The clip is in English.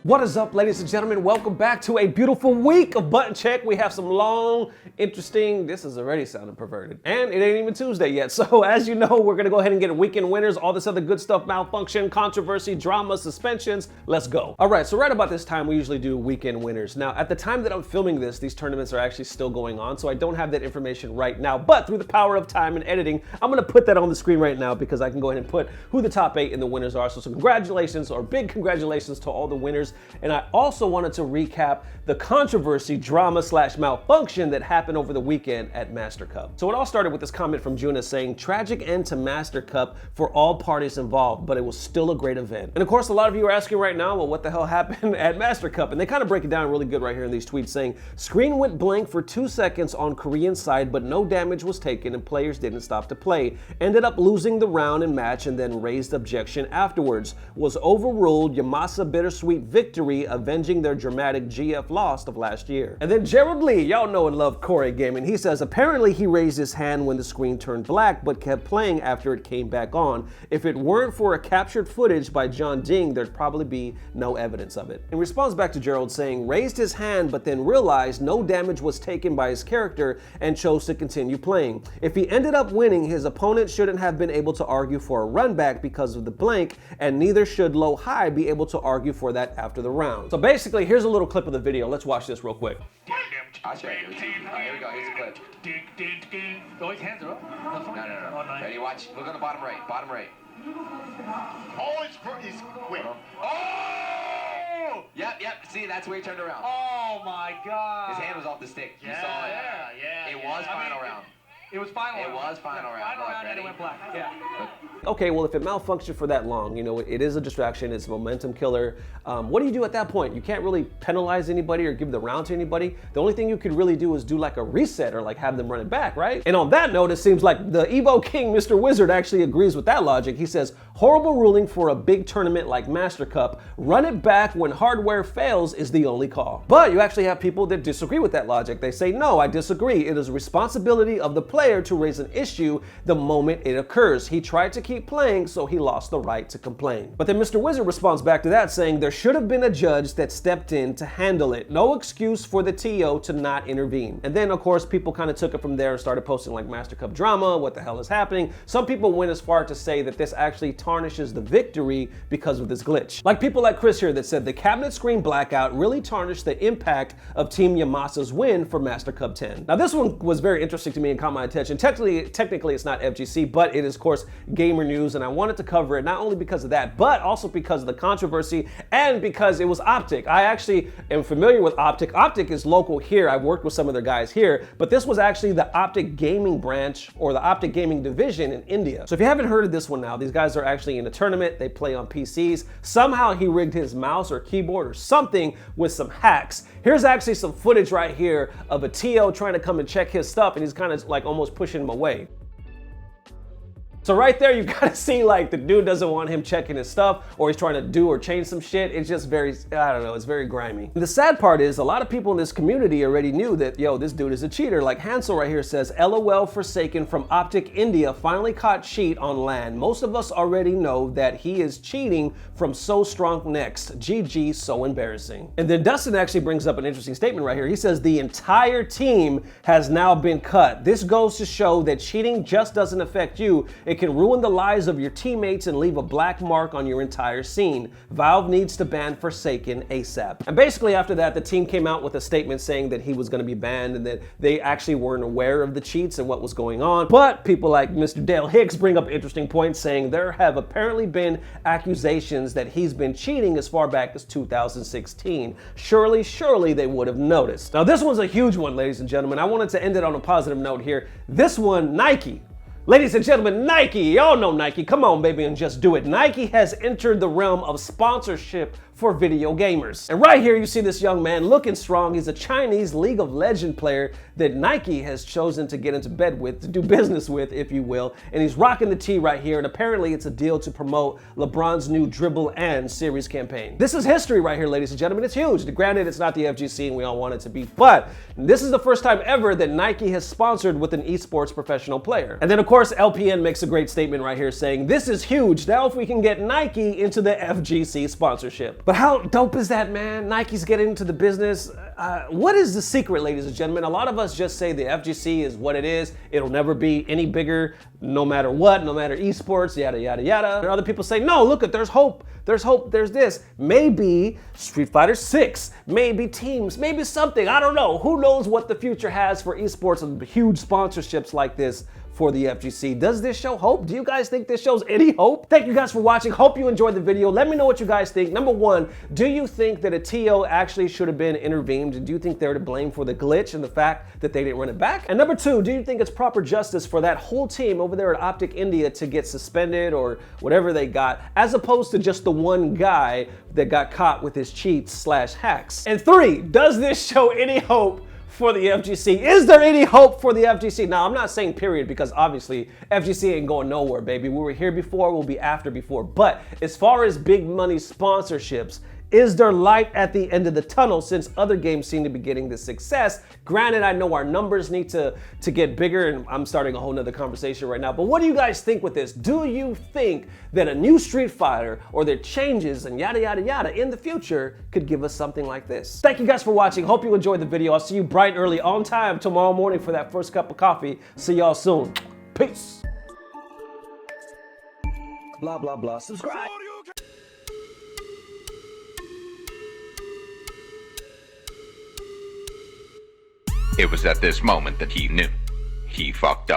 What is up, ladies and gentlemen? Welcome back to a beautiful week of Button Check. We have some long, interesting, this is already sounding perverted, and it ain't even Tuesday yet. So as you know, we're gonna go ahead and get weekend winners, all this other good stuff, malfunction, controversy, drama, suspensions. Let's go. All right, so right about this time, we usually do weekend winners. Now, at the time that I'm filming this, these tournaments are actually still going on, so I don't have that information right now, but through the power of time and editing, I'm gonna put that on the screen right now because I can go ahead and put who the top 8 and the winners are. So congratulations, or big congratulations to all the winners. And I also wanted to recap the controversy, drama / malfunction that happened over the weekend at Master Cup. So it all started with this comment from Juna saying, tragic end to Master Cup for all parties involved, but it was still a great event. And of course, a lot of you are asking right now, well, what the hell happened at Master Cup? And they kind of break it down really good right here in these tweets saying, screen went blank for 2 seconds on Korean side, but no damage was taken and players didn't stop to play. Ended up losing the round and match and then raised objection afterwards. Was overruled, Yamasa bittersweet victory, avenging their dramatic GF loss of last year. And then Gerald Lee, y'all know and love Corey Gaming, he says, apparently he raised his hand when the screen turned black, but kept playing after it came back on. If it weren't for a captured footage by John Ding, there'd probably be no evidence of it. In response back to Gerald saying, raised his hand, but then realized no damage was taken by his character and chose to continue playing. If he ended up winning, his opponent shouldn't have been able to argue for a run back because of the blank, and neither should Low High be able to argue for that after the round. So basically, here's a little clip of the video. Let's watch this real quick. I'll show you. Here we go. Here's a clip. Oh, his hands are up. No. Ready? Watch. Look on the bottom right. Bottom right. Oh, he's wait. Oh! Yep. See, that's where he turned around. Oh my God. His hand was off the stick. You Yeah, saw it. yeah. It was final round. It was final round. It was final round. Final round and it went black. Yeah. Okay, well, if it malfunctioned for that long, you know, it is a distraction, it's a momentum killer. What do you do at that point? You can't really penalize anybody or give the round to anybody. The only thing you could really do is do like a reset or like have them run it back, right? And on that note, it seems like the Evo King, Mr. Wizard, actually agrees with that logic. He says, horrible ruling for a big tournament like Master Cup. Run it back when hardware fails is the only call. But you actually have people that disagree with that logic. They say, no, I disagree. It is a responsibility of the player to raise an issue the moment it occurs. He tried to keep playing, so he lost the right to complain. But then Mr. Wizard responds back to that saying, there should have been a judge that stepped in to handle it. No excuse for the TO to not intervene. And then of course people kind of took it from there and started posting like Master Cup drama, what the hell is happening? Some people went as far to say that this actually tarnishes the victory because of this glitch. Like people like Chris here that said the cabinet screen blackout really tarnished the impact of Team Yamasa's win for Master Cup 10. Now this one was very interesting to me and caught my attention. Technically it's not FGC, but it is of course gamer news, and I wanted to cover it not only because of that, but also because of the controversy and because it was Optic. I actually am familiar with Optic. Optic is local here. I've worked with some of their guys here, but this was actually the Optic gaming branch or the Optic gaming division in India. So if you haven't heard of this one now, these guys are actually in a tournament. They play on PCs. Somehow he rigged his mouse or keyboard or something with some hacks. Here's actually some footage right here of a TO trying to come and check his stuff, and he's kind of like almost pushing him away. So right there, you gotta see like the dude doesn't want him checking his stuff, or he's trying to do or change some shit. It's just very, I don't know, it's very grimy. And the sad part is a lot of people in this community already knew that, yo, this dude is a cheater. Like Hansel right here says, LOL Forsaken from Optic India finally caught cheat on LAN. Most of us already know that he is cheating from So Strong Next. GG, so embarrassing. And then Dustin actually brings up an interesting statement right here. He says, the entire team has now been cut. This goes to show that cheating just doesn't affect you. It can ruin the lives of your teammates and leave a black mark on your entire scene. Valve needs to ban Forsaken ASAP. And basically after that, the team came out with a statement saying that he was going to be banned and that they actually weren't aware of the cheats and what was going on. But people like Mr. Dale Hicks bring up interesting points saying there have apparently been accusations that he's been cheating as far back as 2016. Surely they would have noticed. Now this one's a huge one, ladies and gentlemen. I wanted to end it on a positive note here. This one, Nike. Ladies and gentlemen, Nike, y'all know Nike, come on baby and just do it. Nike has entered the realm of sponsorship for video gamers. And right here you see this young man looking strong. He's a Chinese League of Legends player that Nike has chosen to get into bed with, to do business with, if you will. And he's rocking the tee right here, and apparently it's a deal to promote LeBron's new Dribble and series campaign. This is history right here, ladies and gentlemen. It's huge. Granted, it's not the FGC and we all want it to be, but this is the first time ever that Nike has sponsored with an esports professional player. And then of course, LPN makes a great statement right here saying, this is huge. Now if we can get Nike into the FGC sponsorship. But how dope is that, man? Nike's getting into the business. What is the secret, ladies and gentlemen? A lot of us just say the FGC is what it is. It'll never be any bigger, no matter what, no matter esports, yada, yada, yada. And other people say, no, look, there's hope. There's hope, there's this. Maybe Street Fighter 6, maybe teams, maybe something, I don't know. Who knows what the future has for esports and huge sponsorships like this for the FGC. Does this show hope? Do you guys think this shows any hope? Thank you guys for watching. Hope you enjoyed the video. Let me know what you guys think. Number one, do you think that a TO actually should have been intervened? And do you think they're to blame for the glitch and the fact that they didn't run it back? And number two, do you think it's proper justice for that whole team over there at Optic India to get suspended or whatever they got, as opposed to just the one guy that got caught with his cheats/hacks? And three, does this show any hope for the FGC? Is there any hope for the FGC? Now, I'm not saying period, because obviously FGC ain't going nowhere, baby. We were here before, we'll be after before. But as far as big money sponsorships, is there light at the end of the tunnel since other games seem to be getting the success? Granted, I know our numbers need to get bigger, and I'm starting a whole nother conversation right now, but what do you guys think with this? Do you think that a new Street Fighter or their changes and yada, yada, yada in the future could give us something like this? Thank you guys for watching. Hope you enjoyed the video. I'll see you bright and early on time tomorrow morning for that first cup of coffee. See y'all soon. Peace. Blah, blah, blah. Subscribe. It was at this moment that he knew. He fucked up.